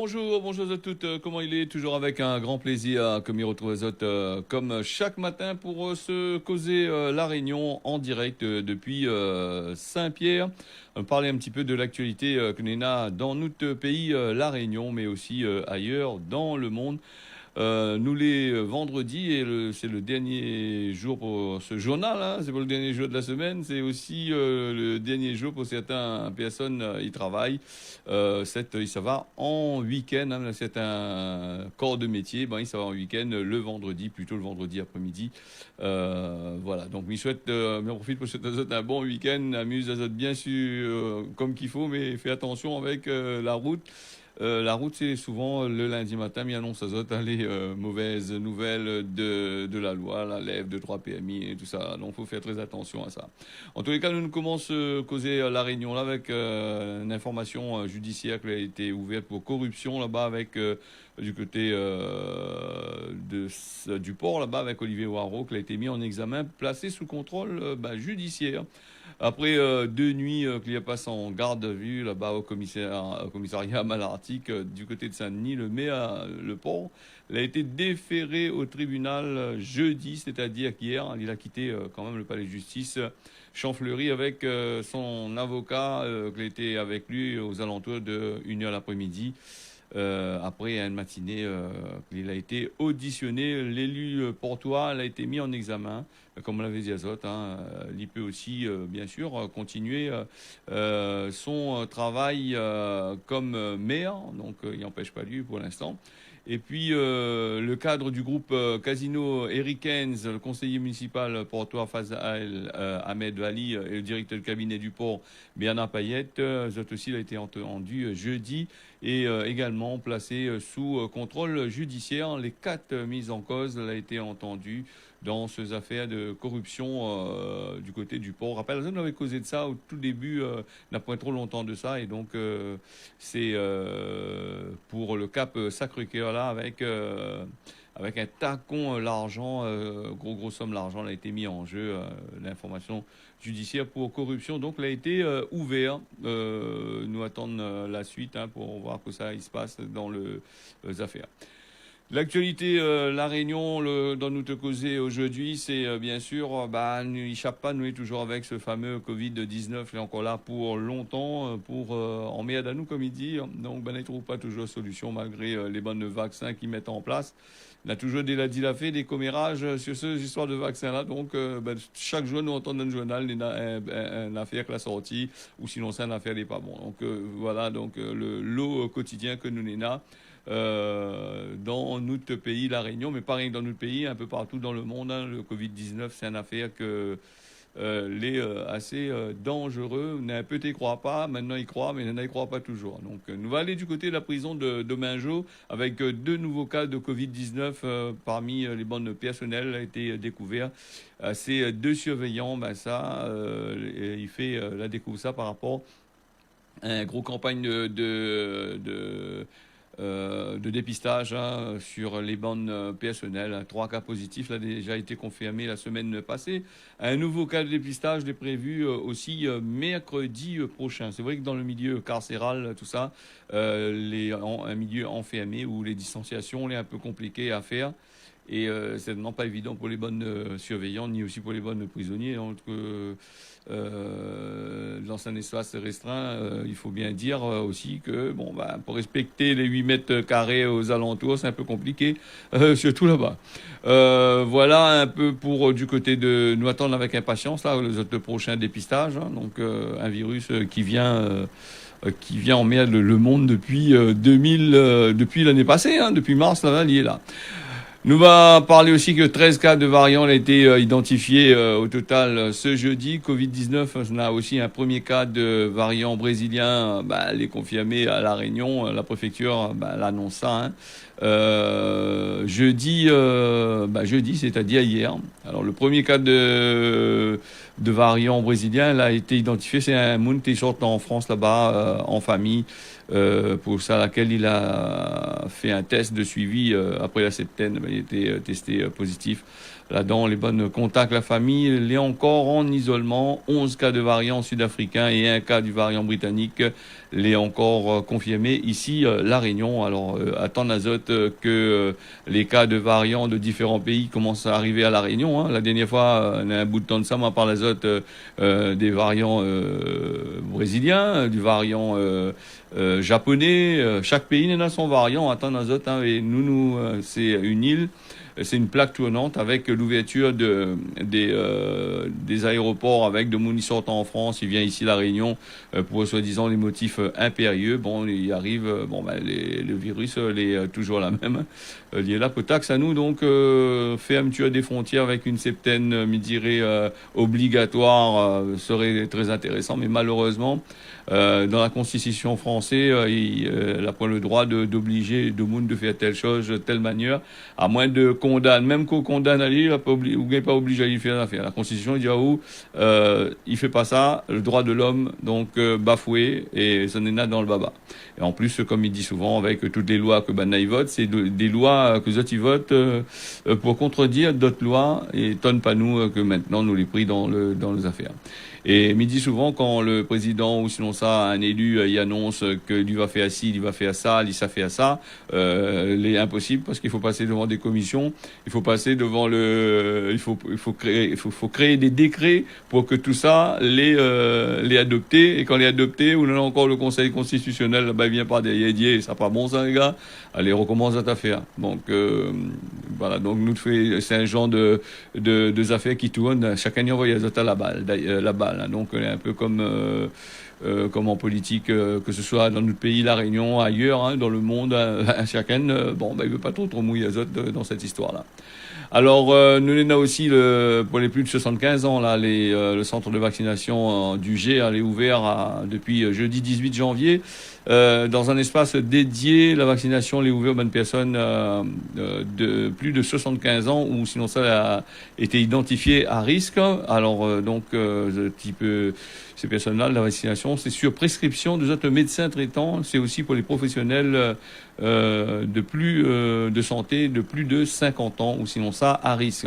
Bonjour à toutes. Comment il est? Toujours avec un grand plaisir, comme il retrouve les autres, comme chaque matin pour se causer La Réunion en direct depuis Saint-Pierre. Parler un petit peu de l'actualité que l'on a dans notre pays, La Réunion, mais aussi ailleurs dans le monde. Nous les vendredis, et c'est le dernier jour pour ce journal, hein, c'est pas le dernier jour de la semaine, c'est aussi le dernier jour pour certaines personnes, ils travaillent. Ça va en week-end, hein, c'est un corps de métier, ben, ça va en week-end le vendredi, plutôt le vendredi après-midi. Voilà, donc m'en profite pour souhaiter un bon week-end, amuse bien sûr comme qu'il faut, mais fais attention avec la route. La route, c'est souvent le lundi matin, mais annonce aux autres les mauvaises nouvelles de la loi, la lève de 3 PMI et tout ça. Donc, il faut faire très attention à ça. En tous les cas, nous commençons à causer La Réunion là avec une information judiciaire qui a été ouverte pour corruption là-bas avec du côté du port là-bas avec Olivier Waro qui a été mis en examen, placé sous contrôle judiciaire. Après 2 nuits qu'il a passé en garde à vue là-bas au commissariat Malartic du côté de Saint-Denis, le port, il a été déféré au tribunal jeudi, c'est-à-dire qu'hier. Il a quitté quand même le palais de justice Champfleury avec son avocat qui était avec lui aux alentours de 1 heure l'après-midi. Après une matinée, il a été auditionné. L'élu portois a été mis en examen, comme on l'avait dit à Zot. Il peut aussi, bien sûr, continuer son travail comme maire, donc il n'empêche pas lui pour l'instant. Et puis, le cadre du groupe Casino Eric Hens, le conseiller municipal portois Fazel Ahmed Vali et le directeur de cabinet du port Bernard Payette, Zot aussi, il a été entendu jeudi et également placé sous contrôle judiciaire. Les 4 mises en cause l'ont été entendues dans ces affaires de corruption du côté du port. Rappelle, on avait causé de ça au tout début, n'a pas trop longtemps de ça, et donc c'est pour le Cap Sacré-Cœur là avec un tacon l'argent, gros somme l'argent a été mis en jeu, l'information judiciaire pour corruption. Donc, elle a été ouvert. Nous attendons la suite pour voir que ça il se passe dans les affaires. L'actualité, La Réunion, dont nous te causons aujourd'hui, c'est bien sûr, nous échappe pas, nous est toujours avec ce fameux Covid-19, il est encore là pour longtemps, pour emmerde à nous, comme il dit. Donc, il ne trouve pas toujours solution malgré les bonnes vaccins qu'ils mettent en place. Il a toujours dit des commérages sur ces histoires de vaccins-là. Donc, chaque jour, nous entendons dans le journal une affaire qui a sorti, ou sinon, c'est une affaire n'est pas bon. Donc, voilà, donc le lot quotidien que nous n'avons dans notre pays, La Réunion, mais pas rien que dans notre pays, un peu partout dans le monde. Le Covid-19, c'est une affaire que est assez dangereux. On a un peu y croit pas, maintenant il croit, mais il n'y croit pas toujours. Donc nous allons aller du côté de la prison de Domingo avec 2 nouveaux cas de Covid-19 parmi les bandes personnelles a été découvert. Ces 2 surveillants, il fait la découvre ça par rapport à une grosse campagne de dépistage sur les bandes personnelles. 3 cas positifs ont déjà été confirmés la semaine passée. Un nouveau cas de dépistage est prévu aussi mercredi prochain. C'est vrai que dans le milieu carcéral, tout ça, un milieu enfermé où les distanciations sont un peu compliquées à faire. Et c'est vraiment pas évident pour les bonnes surveillants, ni aussi pour les bonnes prisonniers. Donc, dans un espace restreint, il faut bien dire aussi que pour respecter les 8 mètres carrés aux alentours, c'est un peu compliqué, surtout là-bas. Voilà un peu pour du côté de... Nous attendons avec impatience là, les autres prochains dépistages. Donc, un virus qui vient emmerder le monde depuis depuis l'année passée, depuis mars, là, il est là. Nous va parler aussi que 13 cas de variants ont été identifiés au total ce jeudi. Covid-19, on a aussi un premier cas de variant brésilien, les confirmé à La Réunion. La préfecture l'annonce ça. Jeudi, c'est-à-dire hier. Alors le premier cas de variant brésilien a été identifié. C'est un moun qui sort en France là-bas en famille. Pour ça laquelle il a fait un test de suivi après la septaine, il était testé positif là-dedans les bonnes contacts, la famille, les encore en isolement, 11 cas de variant sud-africain et un cas du variant britannique, les encore confirmés ici, La Réunion. Alors, à tant d'azote que les cas de variants de différents pays commencent à arriver à La Réunion. Hein. La dernière fois, on a un bout de temps de ça, moi, par l'azote des variants brésiliens, du variant japonais. Chaque pays en a son variant à tant d'azote. Hein, et c'est une île. C'est une plaque tournante avec l'ouverture des aéroports avec de monde sortant en France. Il vient ici La Réunion pour soi-disant les motifs impérieux. Bon, il arrive, le virus, il est toujours la même. Il est là pour taxe à nous. Donc, fermeture des frontières avec une septaine, me dirais, obligatoire serait très intéressant. Mais malheureusement, dans la Constitution française, il n'a pas le droit d'obliger le monde de faire telle chose, telle manière, à moins de condamner, même qu'on condamne à lui, il n'est pas obligé à lui faire l'affaire. La Constitution dit il fait pas ça, le droit de l'homme, donc bafoué, et ça n'est nada dans le baba. Et en plus, comme il dit souvent, avec toutes les lois que Banaï vote, c'est des lois que Zoti vote pour contredire d'autres lois, et tonne pas nous que maintenant nous les pris dans les affaires. Et il me dit souvent quand le président ou sinon ça, un élu, il annonce que lui va faire ci, il va faire ça, lui ça fait ça, il est impossible parce qu'il faut passer devant des commissions, il faut passer devant il faut créer des décrets pour que tout ça les adopter. Et quand les adopter, on a encore le Conseil constitutionnel, là-bas il vient par derrière, il dit ça pas bon ça les gars, allez recommence à affaire. Donc voilà, donc c'est un genre de affaires qui tournent. Chaque année on voit la balle. Hein. Donc, un peu comme en politique, que ce soit dans notre pays, La Réunion, ailleurs, hein, dans le monde, chacun, il veut pas trop mouiller azote dans cette histoire-là. Alors, nous avons aussi, pour les plus de 75 ans, là, le centre de vaccination du G est ouvert depuis jeudi 18 janvier. Dans un espace dédié, la vaccination est ouverte aux bonnes personnes de plus de 75 ans ou sinon ça a été identifié à risque. Alors ces personnes-là, la vaccination, c'est sur prescription de notre médecin traitant. C'est aussi pour les professionnels de santé de plus de 50 ans ou sinon ça à risque.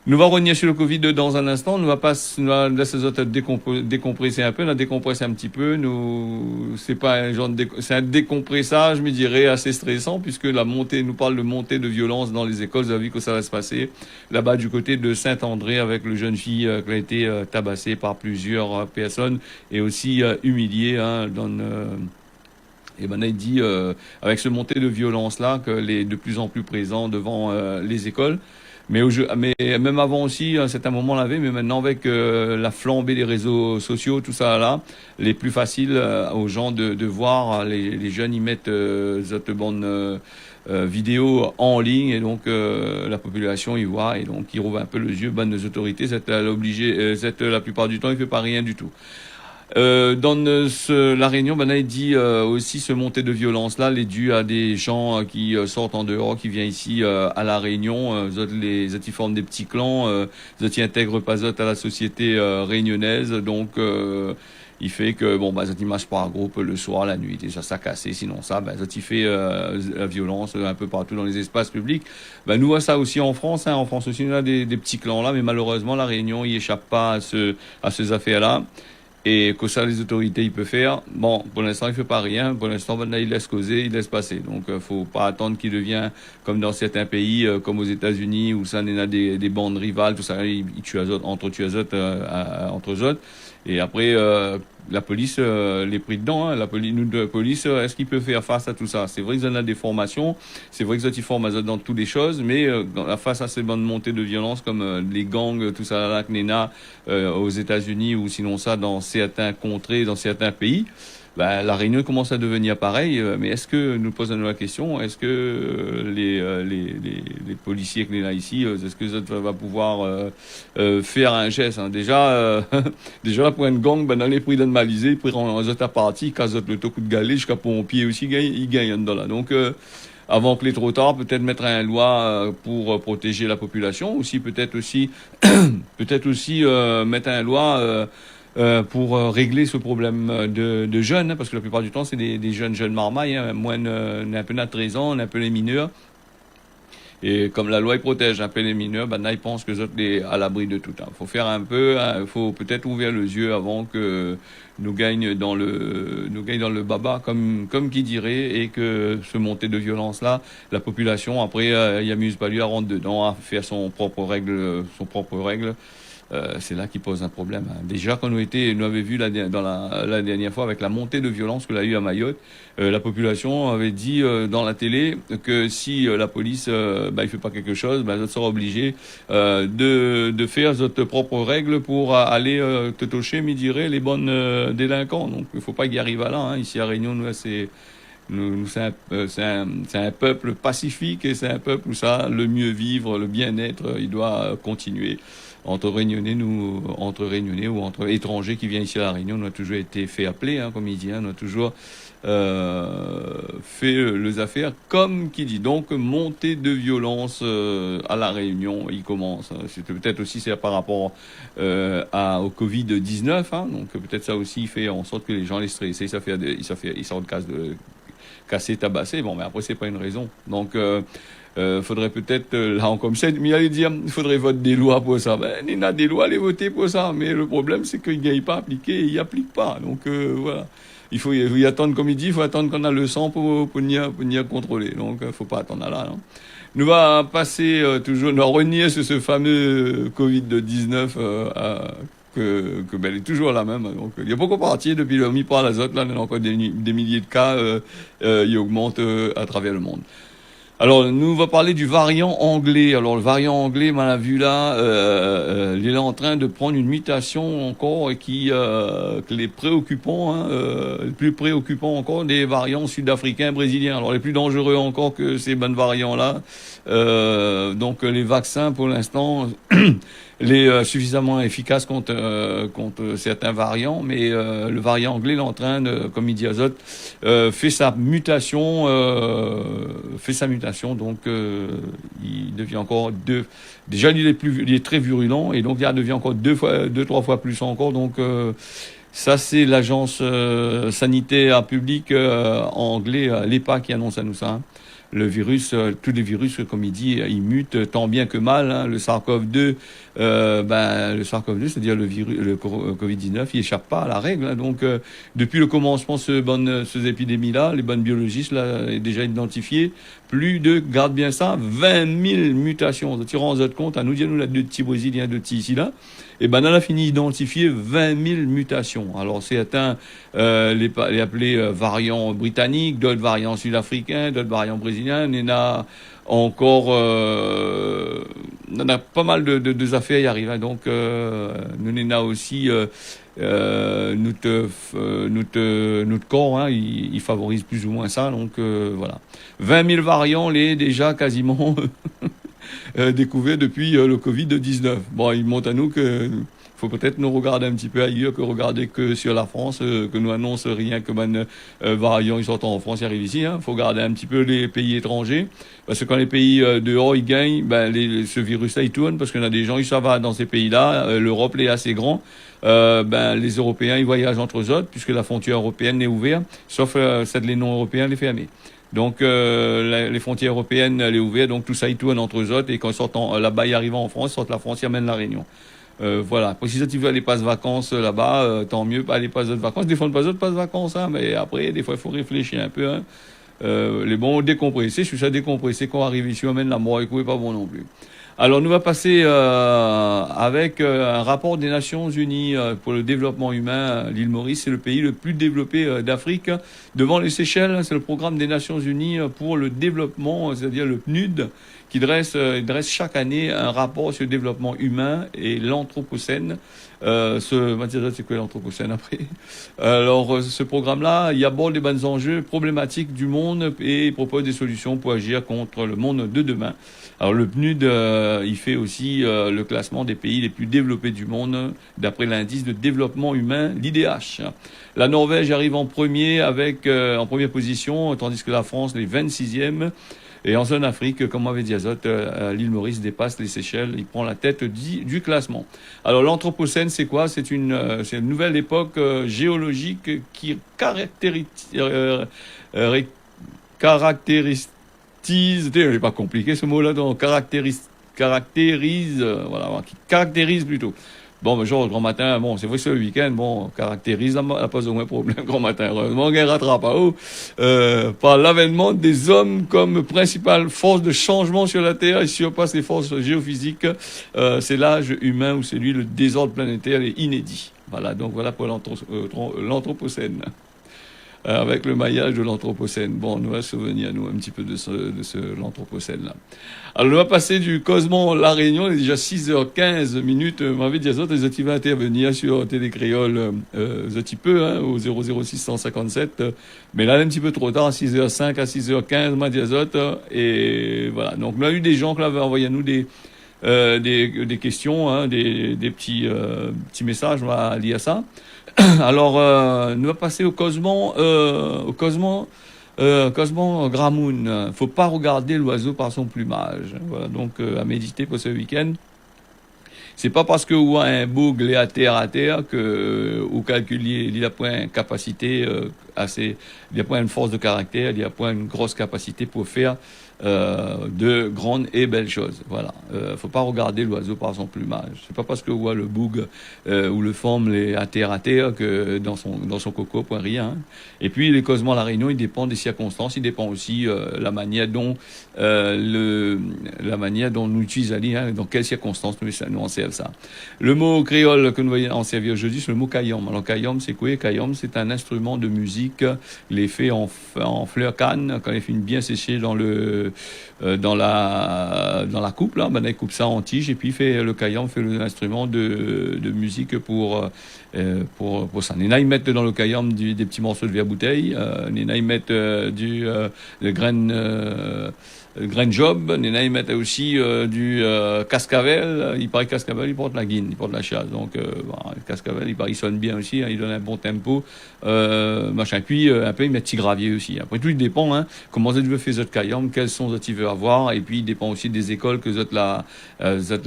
Nous va revenir sur le Covid dans un instant. Nous va laisser les autres décompresser un peu, la décompresser un petit peu. C'est un décompressage, je me dirais, assez stressant puisque nous parle de montée de violence dans les écoles. Vous avez vu que ça va se passer là-bas du côté de Saint-André avec le jeune fille qui a été tabassée par plusieurs personnes et aussi humiliée, hein, il dit, avec ce montée de violence-là, qu'elle est de plus en plus présente devant les écoles. Mais même avant aussi, c'est un moment lavé, mais maintenant avec la flambée des réseaux sociaux, tout ça là, les plus faciles aux gens de voir, les jeunes y mettent cette bande vidéo en ligne et donc la population y voit et donc ils rouvent un peu les yeux, bonnes autorités, la plupart du temps il fait pas rien du tout. Dans la Réunion, il dit aussi ce montée de violence-là, est due à des gens qui sortent en dehors, qui viennent ici à la Réunion, les forment des petits clans, ils intègrent pas à la société réunionnaise, donc il fait que ils marchent par groupe le soir, la nuit, déjà ça cassé, sinon ça, il fait la violence un peu partout dans les espaces publics. Nous voit ça aussi en France, hein. En France aussi on a des petits clans là, mais malheureusement la Réunion y échappe pas à ces affaires-là. Et que ça, les autorités, ils peuvent faire. Bon, pour l'instant, il fait pas rien. Pour l'instant, il laisse causer, il laisse passer. Donc, faut pas attendre qu'il devienne comme dans certains pays, comme aux États-Unis, où ça, il y a des bandes rivales, tout ça, ils tuent entre eux autres. Et après, la police les pris dedans. Hein. La police, est-ce qu'il peut faire face à tout ça? C'est vrai qu'ils en ont des formations, c'est vrai qu'ils forment dans toutes les choses, mais face à ces bandes montées de violence comme les gangs, tout ça là, aux États-Unis ou sinon ça dans certains contrées, dans certains pays. La Réunion commence à devenir pareil, mais est-ce que, nous posons la question, est-ce que les policiers qui sont là ici, est-ce que ça va pouvoir faire un geste, hein? Déjà pour une gang, dans les prix d'animaliser, ils prennent en autres partie, quand le coup de galet, jusqu'à pompier aussi, ils gagnent dans là. Donc, avant qu'il est trop tard, peut-être mettre une loi pour protéger la population, aussi peut-être aussi mettre une loi pour régler ce problème de jeunes, hein, parce que la plupart du temps, c'est des jeunes marmailles, hein, moins un peu de 13 ans, un peu les mineurs. Et comme la loi protège un peu les mineurs, ben là, ils pensent que les autres sont à l'abri de tout. Il faut faire un peu, il faut peut-être ouvrir les yeux avant que nous gagne dans le baba, comme qui dirait, et que ce montée de violence-là, la population, après, il amuse pas lui à rentrer dedans, à faire son propre règle. C'est là qui pose un problème. Déjà, quand nous avait vu la dernière fois avec la montée de violence que l'a eu à Mayotte, la population avait dit dans la télé que si la police il fait pas quelque chose, elle sera obligée de faire votre propre règle pour aller te toucher, me dirait, les bonnes délinquants. Donc il faut pas qu'il arrive à là. Ici à Réunion, c'est un peuple pacifique et c'est un peuple où ça, le mieux vivre, le bien-être, il doit continuer. Entre Réunionnais ou entre étrangers qui viennent ici à La Réunion, on a toujours été fait appeler, comme il dit, on a toujours fait les affaires comme qui dit. Donc, montée de violence à La Réunion, il commence. C'est peut-être aussi par rapport au Covid-19, donc peut-être ça aussi fait en sorte que les gens les stressent, ils sortent casser, tabasser. Bon, mais après, c'est pas une raison. Donc, faudrait peut-être, là, comme ça, mais allez dire, il faudrait voter des lois pour ça. Il y a des lois, les voter pour ça. Mais le problème, c'est qu'ils n'aillent pas appliquer, ils n'appliquent pas. Donc, voilà. Il faut y attendre, comme il dit, il faut attendre qu'on a le sang pour y contrôler. Donc, il ne faut pas attendre là. Non. Nous va passer toujours, nous va renier sur ce fameux Covid-19 elle est toujours la même. Donc, il y a beaucoup parti depuis le mi-par l'azote. Là, il y a encore des milliers de cas qui augmentent à travers le monde. Alors, nous va parler du variant anglais. Alors, le variant anglais, on l'a vu là, il est en train de prendre une mutation encore qui les préoccupants, les plus préoccupants encore des variants sud-africains, brésiliens. Alors, les plus dangereux encore que ces bonnes variants-là. Donc, les vaccins, pour l'instant, les suffisamment efficaces contre certains variants, mais le variant anglais est en train de, comme il dit Azote, fait sa mutation, donc il devient encore déjà il est très virulent et donc il devient encore trois fois plus encore. Donc ça c'est l'agence sanitaire publique anglais, l'EPA, qui annonce à nous ça. Le virus, tous les virus, comme il dit, ils mutent tant bien que mal. Le SARS-CoV-2, c'est-à-dire le Covid-19, il échappe pas à la règle. Donc, depuis le commencement de ces épidémies-là, les bonnes biologistes l'ont déjà identifié. Plus de, garde bien ça, 20 000 mutations. Tirons en compte, à nous dire, nous, là, deux petits Brésiliens, deux petits ici, là. Et on a fini d'identifier 20 000 mutations. Alors, certains les appelés variants britanniques, d'autres variants sud-africains, d'autres variants brésiliens. Il y en a encore, on a pas mal de affaires y arrivent. Donc, nous en a aussi notre corps, il favorise plus ou moins ça. Donc, voilà. 20 000 variants, les déjà quasiment découverts depuis le Covid-19. Bon, il montre à nous que faut peut-être nous regarder un petit peu ailleurs que regarder que sur la France, que nous annonce rien que variants, ils sortent en France, ils arrivent ici. Il faut regarder un petit peu les pays étrangers. Parce que quand les pays dehors, ils gagnent, ce virus-là, il tourne. Parce qu'il y en a des gens, ils savent dans ces pays-là. L'Europe est assez grand. Les Européens, ils voyagent entre eux autres, puisque la frontière européenne est ouverte. Sauf celle des non-européens, elle est fermée. Donc, les frontières européennes, elle est ouverte. Donc, tout ça, ils tournent entre eux autres. Et quand ils sortent là-bas, ils arrivent en France, ils sortent la France, ils amènent la Réunion. Voilà. Après, si tu veux aller passer vacances là-bas, tant mieux, pas aller passer de vacances. Des fois, pas de vacances, mais après, des fois, il faut réfléchir un peu. Les bons décompressés, je suis ça décompressé quand on arrive ici, on mène la mort, et pas bon non plus. Alors, nous va passer avec un rapport des Nations Unies pour le développement humain. L'île Maurice, c'est le pays le plus développé d'Afrique. Devant les Seychelles, c'est le programme des Nations Unies pour le développement, c'est-à-dire le PNUD, qui dresse chaque année un rapport sur le développement humain et l'anthropocène. C'est quoi l'anthropocène après? Alors, ce programme-là, il aborde les bonnes enjeux problématiques du monde et propose des solutions pour agir contre le monde de demain. Alors, le PNUD, il fait aussi le classement des pays les plus développés du monde d'après l'indice de développement humain, l'IDH. La Norvège arrive en première position, tandis que la France, les 26e. Et en zone Afrique, comme avait dit Azote, l'île Maurice dépasse les Seychelles. Il prend la tête du classement. Alors l'anthropocène, c'est quoi? C'est une nouvelle époque géologique qui caractérise c'est pas compliqué ce mot-là, donc voilà, qui caractérise plutôt. Bon, mais genre, grand matin, bon, c'est vrai que c'est le week-end, bon, caractérise la pas au moins problème, grand matin. Heureusement, on rattrape pas haut, par l'avènement des hommes comme principale force de changement sur la Terre et surpasse les forces géophysiques. C'est l'âge humain où celui, le désordre planétaire est inédit. Voilà, donc voilà pour l'Anthropocène. Avec le maillage de l'Anthropocène. Bon, on nous va souvenir, nous, un petit peu de l'Anthropocène-là. Alors, on va passer du Cosmon La Réunion, il est déjà 6h15 minutes. M'avait dit à autres, les autres, ils vont intervenir sur Télécréole, un petit peu, hein, au 00657. Mais là, un petit peu trop tard, à 6h05 à 6h15, m'a dit à autres. Et voilà. Donc, on a eu des gens qui avaient envoyé à nous des questions, hein, des petits messages, on va lier à ça. Alors, nous allons passer au Cosmon Gramoun. Faut pas regarder l'oiseau par son plumage. Voilà, donc à méditer pour ce week-end. C'est pas parce que vous avez un bougle à terre que vous calculez, il a point une capacité il a point une force de caractère, il a point une grosse capacité pour faire de grandes et belles choses. Voilà. Faut pas regarder l'oiseau par son plumage. C'est pas parce que vous voit le boug ou le forme à terre que dans son coco, point rien. Hein. Et puis les causements à la Réunion, il dépend des circonstances, il dépend aussi la manière dont nous utilisons, hein, dans quelles circonstances nous en servons ça. Le mot créole que nous voyons en servir aujourd'hui, c'est le mot kayom. Alors kayom, c'est quoi? Kayom, c'est un instrument de musique. Il est fait en fleur canne, quand il est bien séché dans la coupe, là, ben, il coupe ça en tige et puis le kayom fait l'instrument de musique pour ça. Néna, ils mettent dans le kayom des petits morceaux de verre bouteille. Néna, ils mettent de grain job. Néna, ils mettent aussi du cascavel. Il paraît que cascavel, il porte la guine, il porte la chasse. Donc, le cascavel, il paraît, il sonne bien aussi. Hein, il donne un bon tempo. Machin. Puis, un peu, ils mettent petit gravier aussi. Après tout, il dépend, hein, comment vous veux faire votre kayom, quels sont vous veut avoir. Et puis, il dépend aussi des écoles que vous êtes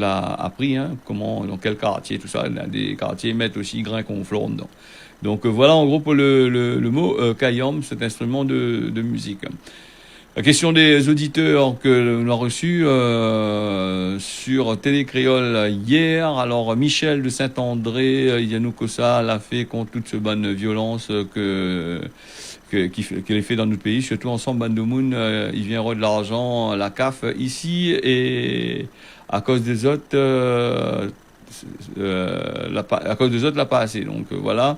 appris, hein, dans quel quartier, tout ça. Des quartiers mettent aussi grain conflore dedans. Donc, voilà, en gros, pour le mot kayom, cet instrument de musique. La question des auditeurs que l'on a reçus sur Télécréole hier. Alors, Michel de Saint-André, Yannou Kossa l'a fait contre toute cette bonne violence qu'elle est fait dans notre pays, surtout ensemble, Bandomoun, il viendra de l'argent, la CAF ici, et à cause des autres, à cause des autres, l'a pas assez. Donc voilà,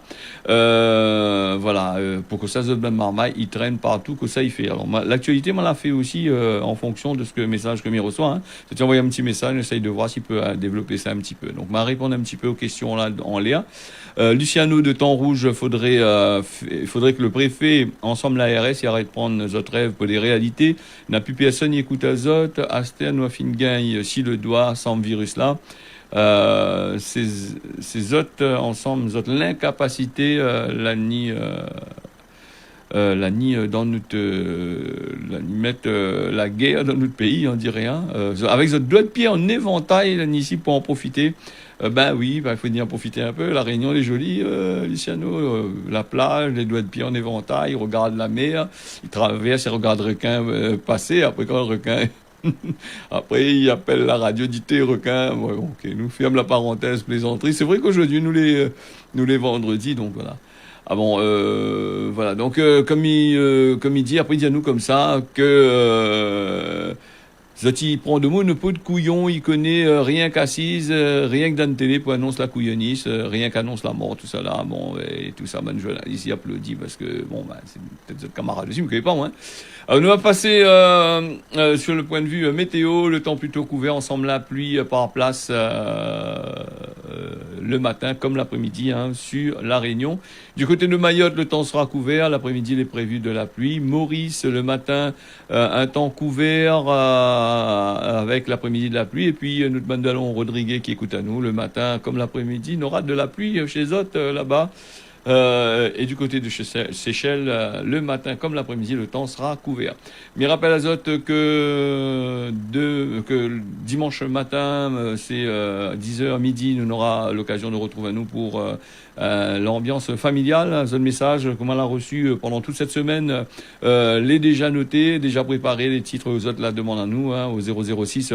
pour que ça se donne marmaille, il traîne partout, que ça il fait. Alors l'actualité m'en l'a fait aussi en fonction de ce que message que m'y reçoit. Hein. C'est envoyé un petit message, j'essaye de voir s'il peut développer ça un petit peu. Donc m'a répondre un petit peu aux questions là en l'air. Luciano de Temps Rouge, il faudrait que le préfet, ensemble l'ARS, il arrête de prendre nos autres rêves pour des réalités. N'a plus personne, il écoute Azote, Aster, nous a fin gagne, si le doigt, sans virus là. Ces autres ensemble, nous autres l'incapacité, dans notre mettre la guerre dans notre pays, on dit rien. Avec notre doigt de pied en éventail ici pour en profiter. Ben oui, il faut venir en profiter un peu. La Réunion est jolie, Luciano. La plage, les doigts de pied en éventail, il regarde la mer, il traverse, il regarde le requin passer. Après, quand le requin... Après, il appelle la radio, dit t'es requin. Ouais, ok, nous ferme la parenthèse, plaisanterie. C'est vrai qu'aujourd'hui, nous les vendredis, donc voilà. Ah bon, voilà. Donc, comme il dit, après, il dit à nous comme ça que... Zati prend de mots, ne peut de couillon, il connaît rien qu'assise, rien que dans la télé pour annoncer la couillonnisse, rien qu'annonce la mort, tout ça là, bon, et tout ça, ben, journaliste, il applaudit parce que, bon, ben, c'est peut-être votre camarade aussi, vous ne connaissez pas, moi. Hein. Alors, nous allons passer sur le point de vue météo, le temps plutôt couvert, ensemble la pluie par place le matin comme l'après-midi hein, sur La Réunion. Du côté de Mayotte, le temps sera couvert, l'après-midi, il est prévu de la pluie. Maurice, le matin, un temps couvert avec l'après-midi de la pluie. Et puis, notre Bandalon Rodriguez qui écoute à nous, le matin comme l'après-midi, il aura de la pluie chez eux là-bas. Et du côté de Seychelles, le matin comme l'après-midi, le temps sera couvert. Mais rappel azote que dimanche matin, c'est 10h midi, nous aura l'occasion de retrouver nous pour l'ambiance familiale. Ce message, comme on l'a reçu pendant toute cette semaine, les déjà noté, déjà préparé, les titres aux autres la demande à nous, au 006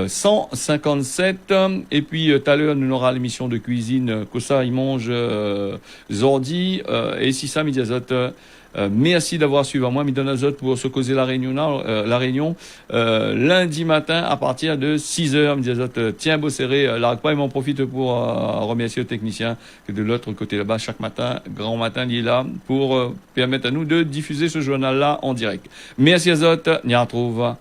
157. Et puis tout à l'heure, nous aura l'émission de cuisine Kossa, il mange Zordi, et si ça, Midi Azote. Merci d'avoir suivi moi, Midon Azote, pour se causer la réunion, lundi matin à partir de 6h. Midi Azote, tiens, beau serré, l'arrête pas, et m'en profite pour remercier aux techniciens que de l'autre côté là-bas, chaque matin, grand matin, il est là pour permettre à nous de diffuser ce journal-là en direct. Merci Azote, on y retrouve.